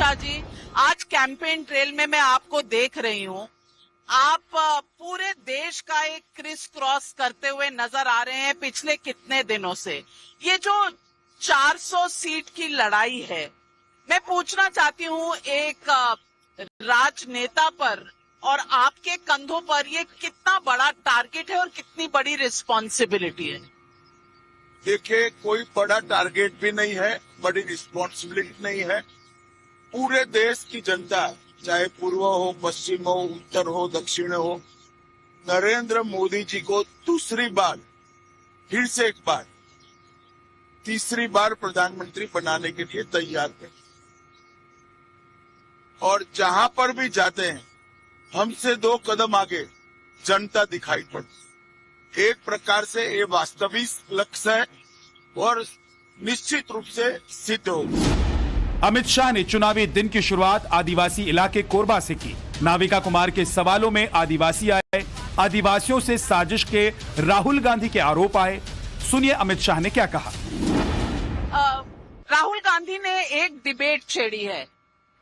शाह जी, आज campaign trail में मैं आपको देख रही हूँ। आप पूरे देश का एक क्रिस क्रॉस करते हुए नजर आ रहे हैं पिछले कितने दिनों से। ये जो 400 सीट की लड़ाई है, मैं पूछना चाहती हूँ एक राजनेता पर और आपके कंधों पर ये कितना बड़ा टारगेट है और कितनी बड़ी रिस्पॉन्सिबिलिटी है? देखिए, कोई बड़ा टारगेट भी नहीं है, बड़ी रिस्पॉन्सिबिलिटी नहीं है। पूरे देश की जनता, चाहे पूर्व हो, पश्चिम हो, उत्तर हो, दक्षिण हो, नरेंद्र मोदी जी को दूसरी बार, फिर से एक बार, तीसरी बार प्रधानमंत्री बनाने के लिए तैयार है। और जहां पर भी जाते हैं, हमसे 2 कदम आगे जनता दिखाई पड़ती। एक प्रकार से ये वास्तविक लक्ष्य है और निश्चित रूप से सिद्ध होगा। अमित शाह ने चुनावी दिन की शुरुआत आदिवासी इलाके कोरबा से की। नाविका कुमार के सवालों में आदिवासी आए, आदिवासियों से साजिश के राहुल गांधी के आरोप आए। सुनिए अमित शाह ने क्या कहा। राहुल गांधी ने एक डिबेट छेड़ी है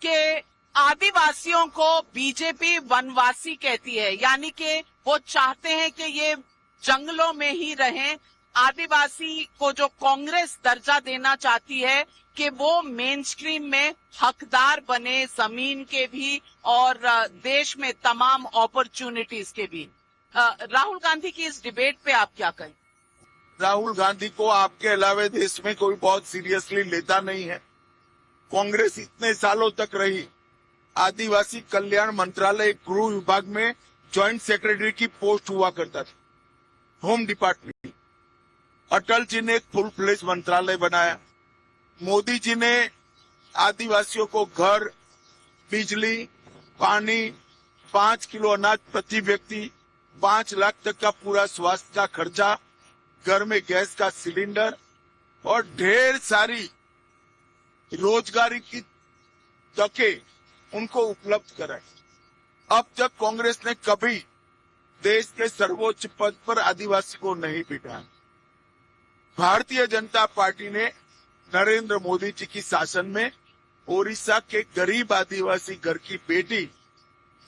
कि आदिवासियों को बीजेपी वनवासी कहती है, यानी कि वो चाहते हैं कि ये जंगलों में ही रहें। आदिवासी को जो कांग्रेस दर्जा देना चाहती है कि वो मेन स्ट्रीम में हकदार बने, जमीन के भी और देश में तमाम अपॉर्चुनिटीज के भी। राहुल गांधी की इस डिबेट पे आप क्या कहें? राहुल गांधी को आपके अलावे देश में कोई बहुत सीरियसली लेता नहीं है। कांग्रेस इतने सालों तक रही, आदिवासी कल्याण मंत्रालय गृह विभाग में ज्वाइंट सेक्रेटरी की पोस्ट हुआ करता था, होम डिपार्टमेंट। अटल जी ने एक फुल फ्लेज मंत्रालय बनाया। मोदी जी ने आदिवासियों को घर, बिजली, पानी, 5 किलो अनाज प्रति व्यक्ति, 5 लाख तक का पूरा स्वास्थ्य का खर्चा, घर में गैस का सिलेंडर और ढेर सारी रोजगारी की तकें उनको उपलब्ध कराई। अब तक कांग्रेस ने कभी देश के सर्वोच्च पद पर आदिवासी को नहीं बिठाया। भारतीय जनता पार्टी ने नरेंद्र मोदी जी की शासन में ओडिशा के गरीब आदिवासी घर की बेटी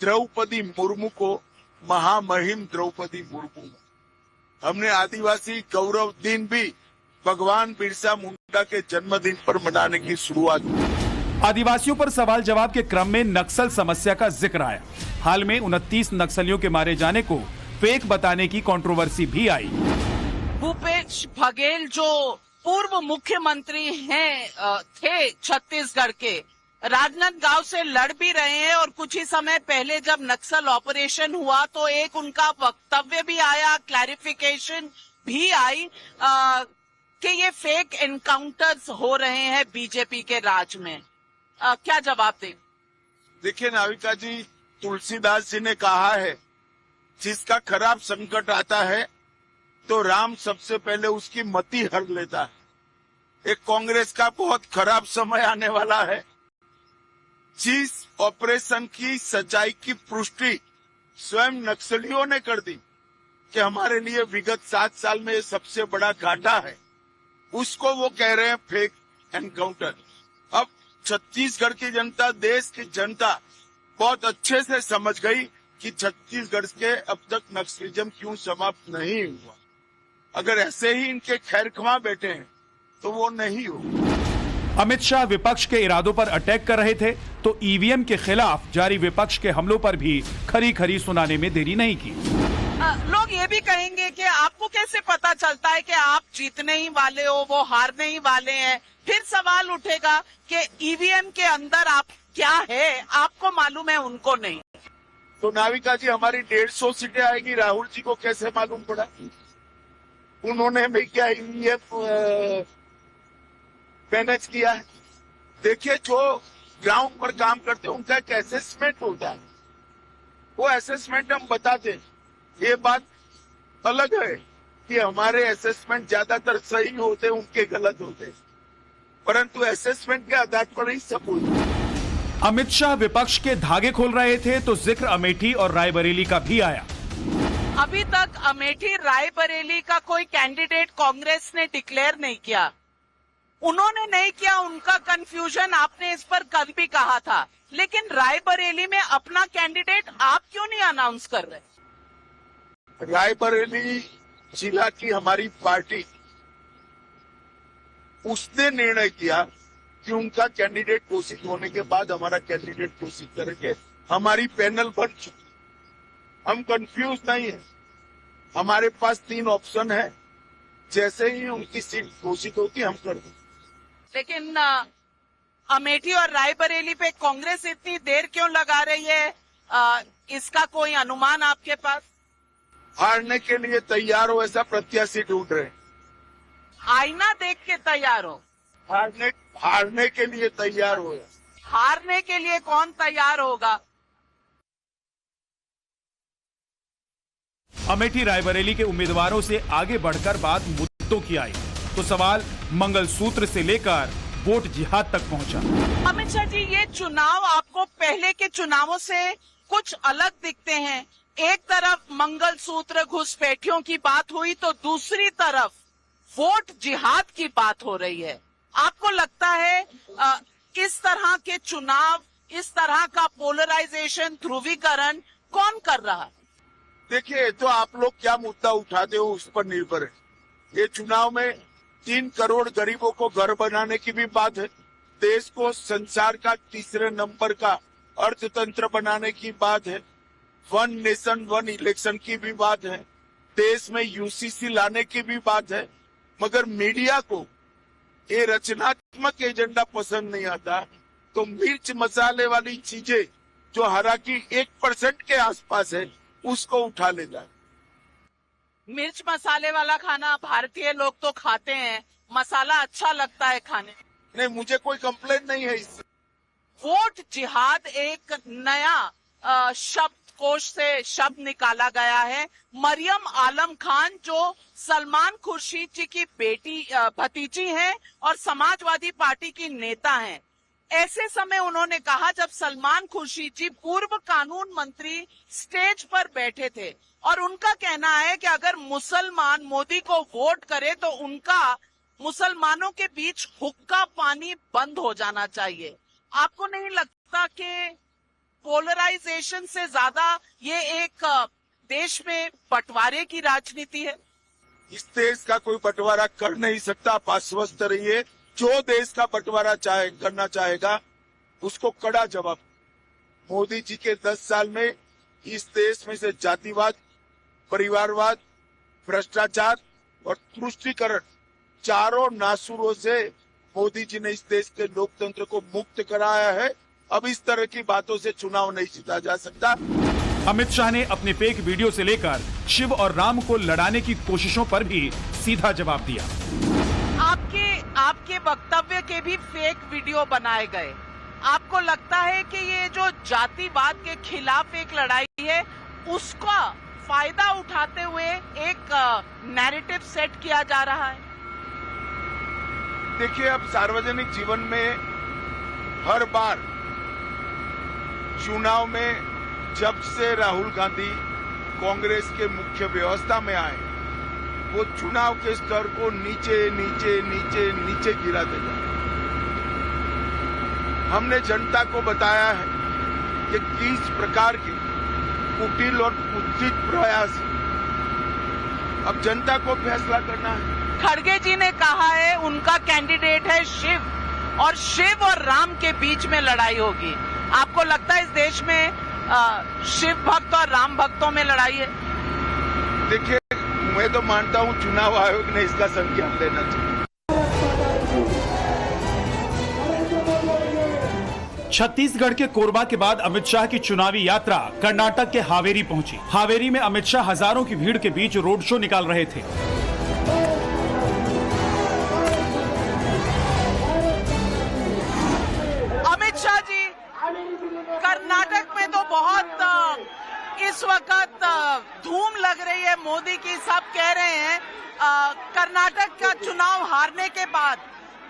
द्रौपदी मुर्मू को महामहिम द्रौपदी मुर्मू, हमने आदिवासी गौरव दिन भी भगवान बिरसा मुंडा के जन्मदिन पर मनाने की शुरुआत की। आदिवासियों पर सवाल जवाब के क्रम में नक्सल समस्या का जिक्र आया। हाल में 29 नक्सलियों के मारे जाने को फेक बताने की कंट्रोवर्सी भी आई। भूपेश बघेल जो पूर्व मुख्यमंत्री थे छत्तीसगढ़ के, राजनांदगांव से लड़ भी रहे हैं और कुछ ही समय पहले जब नक्सल ऑपरेशन हुआ तो एक उनका वक्तव्य भी आया, क्लैरिफिकेशन भी आई कि ये फेक एनकाउंटर्स हो रहे हैं बीजेपी के राज में। क्या जवाब दें? देखिए नाविका जी, तुलसीदास जी ने कहा है, जिसका खराब संकट आता है तो राम सबसे पहले उसकी मति हर लेता है। एक कांग्रेस का बहुत खराब समय आने वाला है। जिस ऑपरेशन की सच्चाई की पुष्टि स्वयं नक्सलियों ने कर दी कि हमारे लिए विगत 7 साल में सबसे बड़ा घाटा है, उसको वो कह रहे हैं फेक एनकाउंटर। अब छत्तीसगढ़ की जनता, देश की जनता बहुत अच्छे से समझ गई कि छत्तीसगढ़ के अब तक नक्सलिज्म क्यों समाप्त नहीं हुआ। अगर ऐसे ही इनके खैरख्वाह बैठे हैं तो वो नहीं होगा। अमित शाह विपक्ष के इरादों पर अटैक कर रहे थे तो ईवीएम के खिलाफ जारी विपक्ष के हमलों पर भी खरी खरी सुनाने में देरी नहीं की। लोग ये भी कहेंगे कि आपको कैसे पता चलता है कि आप जीतने ही वाले हो, वो हारने ही वाले हैं। फिर सवाल उठेगा कि ईवीएम के अंदर आप क्या है, आपको मालूम है, उनको नहीं। तो नाविका जी, हमारी 150 सीटें आएगी, राहुल जी को कैसे मालूम पड़ा? उन्होंने भी क्या ईवीएम मैनेज किया है? देखिए, जो ग्राउंड पर काम करते हैं उनका एक असेसमेंट होता है, वो असेसमेंट हम बताते हैं। ये बात अलग है कि हमारे असेसमेंट ज्यादातर सही होते, उनके गलत होते, परंतु असेसमेंट के आधार पर ही सब होता है। अमित शाह विपक्ष के धागे खोल रहे थे तो जिक्र अमेठी और रायबरेली का भी आया। अभी तक अमेठी रायबरेली का कोई कैंडिडेट कांग्रेस ने डिक्लेयर नहीं किया। उन्होंने नहीं किया, उनका कंफ्यूजन, आपने इस पर कल भी कहा था। लेकिन रायबरेली में अपना कैंडिडेट आप क्यों नहीं अनाउंस कर रहे? रायबरेली जिला की हमारी पार्टी, उसने निर्णय किया कि उनका कैंडिडेट घोषित होने के बाद हमारा कैंडिडेट घोषित करेंगे। हमारी पैनल बन चुकी, हम कंफ्यूज नहीं है। हमारे पास 3 ऑप्शन है, जैसे ही उनकी सीट घोषित होगी हम कर देंगे। लेकिन अमेठी और रायबरेली पे कांग्रेस इतनी देर क्यों लगा रही है? इसका कोई अनुमान आपके पास? हारने के लिए तैयार हो ऐसा प्रत्याशी ढूंढ रहे हैं। आईना देख के तैयार हो? हारने के लिए तैयार हो। हारने के लिए कौन तैयार होगा? अमेठी रायबरेली के उम्मीदवारों से आगे बढ़कर बात मुद्दों की आई तो सवाल मंगलसूत्र से लेकर वोट जिहाद तक पहुंचा। अमित शाह जी, ये चुनाव आपको पहले के चुनावों से कुछ अलग दिखते हैं। एक तरफ मंगलसूत्र घुसपैठियों की बात हुई तो दूसरी तरफ वोट जिहाद की बात हो रही है। आपको लगता है इस तरह के चुनाव, इस तरह का पोलराइजेशन, ध्रुवीकरण कौन कर रहा है? देखिए, तो आप लोग क्या मुद्दा उठाते हो उस पर निर्भर है। ये चुनाव में 3 करोड़ गरीबों को घर बनाने की भी बात है, देश को संसार का तीसरे नंबर का अर्थतंत्र बनाने की बात है, 1 नेशन 1 इलेक्शन की भी बात है, देश में यूसीसी लाने की भी बात है। मगर मीडिया को ये रचनात्मक एजेंडा पसंद नहीं आता, तो मिर्च मसाले वाली चीजें जो हालांकि 1% के आसपास है उसको उठा ले जाए। मिर्च मसाले वाला खाना भारतीय लोग तो खाते हैं, मसाला अच्छा लगता है खाने। नहीं, मुझे कोई कंप्लेन नहीं है इससे। वोट जिहाद एक नया शब्दकोश से शब्द निकाला गया है। मरियम आलम खान जो सलमान खुर्शीद जी की बेटी भतीजी हैं और समाजवादी पार्टी की नेता हैं, ऐसे समय उन्होंने कहा जब सलमान खुर्शीद जी पूर्व कानून मंत्री स्टेज पर बैठे थे और उनका कहना है कि अगर मुसलमान मोदी को वोट करे तो उनका मुसलमानों के बीच हुक्का पानी बंद हो जाना चाहिए। आपको नहीं लगता कि पोलराइजेशन से ज्यादा ये एक देश में बंटवारे की राजनीति है? इस देश का कोई बंटवारा कर नहीं सकता, आप आश्वस्त रहिए। जो देश का बंटवारा करना चाहेगा उसको कड़ा जवाब। मोदी जी के 10 साल में इस देश में से जातिवाद, परिवारवाद, भ्रष्टाचार और तुष्टीकरण, चारों नासूरों से मोदी जी ने इस देश के लोकतंत्र को मुक्त कराया है। अब इस तरह की बातों से चुनाव नहीं जीता जा सकता। अमित शाह ने अपने फेक वीडियो से लेकर शिव और राम को लड़ाने की कोशिशों पर भी सीधा जवाब दिया। आपके वक्तव्य के भी फेक वीडियो बनाए गए। आपको लगता है कि ये जो जातिवाद के खिलाफ एक लड़ाई है उसका फायदा उठाते हुए एक नैरेटिव सेट किया जा रहा है? देखिए, अब सार्वजनिक जीवन में हर बार चुनाव में जब से राहुल गांधी कांग्रेस के मुख्य व्यवस्था में आए, वो चुनाव के स्तर को नीचे नीचे नीचे नीचे गिरा देगा। हमने जनता को बताया है कि किस प्रकार के कुटिल और कुत्सित प्रयास, अब जनता को फैसला करना है। खड़गे जी ने कहा है उनका कैंडिडेट है शिव, और शिव और राम के बीच में लड़ाई होगी। आपको लगता है इस देश में शिव भक्त और राम भक्तों में लड़ाई है? देखिए, मैं तो मानता हूं चुनाव आयोग ने इसका संज्ञान लेना चाहिए। छत्तीसगढ़ के कोरबा के बाद अमित शाह की चुनावी यात्रा कर्नाटक के हावेरी पहुंची। हावेरी में अमित शाह हजारों की भीड़ के बीच रोड शो निकाल रहे थे। अमित शाह जी, कर्नाटक में तो बहुत इस वक्त धूम लग रही है मोदी की। सब कह रहे हैं कर्नाटक का चुनाव हारने के बाद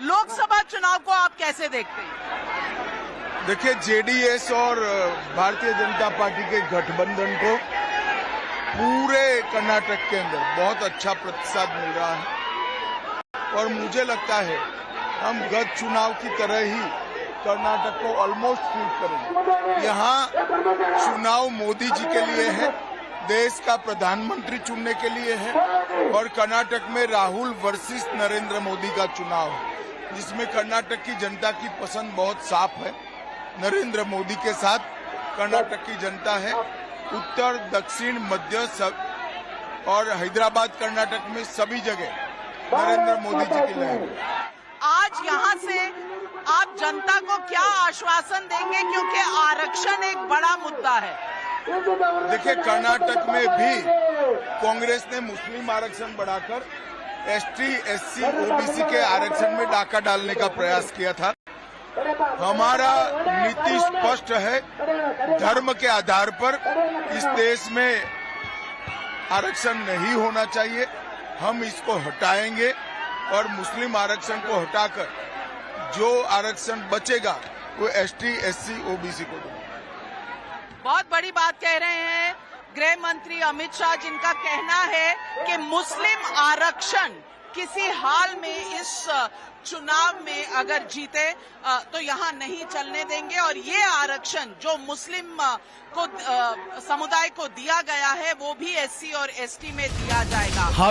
लोकसभा चुनाव को आप कैसे देखते हैं? देखिए, जेडीएस और भारतीय जनता पार्टी के गठबंधन को पूरे कर्नाटक के अंदर बहुत अच्छा प्रतिसाद मिल रहा है और मुझे लगता है हम गत चुनाव की तरह ही कर्नाटक को ऑलमोस्ट स्वीप करेंगे। यहाँ चुनाव मोदी जी के लिए है, देश का प्रधानमंत्री चुनने के लिए है, और कर्नाटक में राहुल वर्सेस नरेंद्र मोदी का चुनाव है, जिसमें कर्नाटक की जनता की पसंद बहुत साफ है। नरेंद्र मोदी के साथ कर्नाटक की जनता है। उत्तर, दक्षिण, मध्य सब और हैदराबाद, कर्नाटक में सभी जगह नरेंद्र मोदी जी की लहर है। आज यहाँ से आप जनता को क्या आश्वासन देंगे, क्योंकि आरक्षण एक बड़ा मुद्दा है। देखिए, कर्नाटक में भी कांग्रेस ने मुस्लिम आरक्षण बढ़ाकर एसटी, एससी, ओबीसी के आरक्षण में डाका डालने का प्रयास किया था। हमारा नीति स्पष्ट है, धर्म के आधार पर इस देश में आरक्षण नहीं होना चाहिए। हम इसको हटाएंगे और मुस्लिम आरक्षण को हटाकर जो आरक्षण बचेगा वो एसटी, एससी, ओबीसी को देंगे। बहुत बड़ी बात कह रहे हैं गृह मंत्री अमित शाह, जिनका कहना है कि मुस्लिम आरक्षण किसी हाल में इस चुनाव में अगर जीते तो यहाँ नहीं चलने देंगे, और ये आरक्षण जो मुस्लिम को समुदाय को दिया गया है वो भी एससी और एसटी में दिया जाएगा।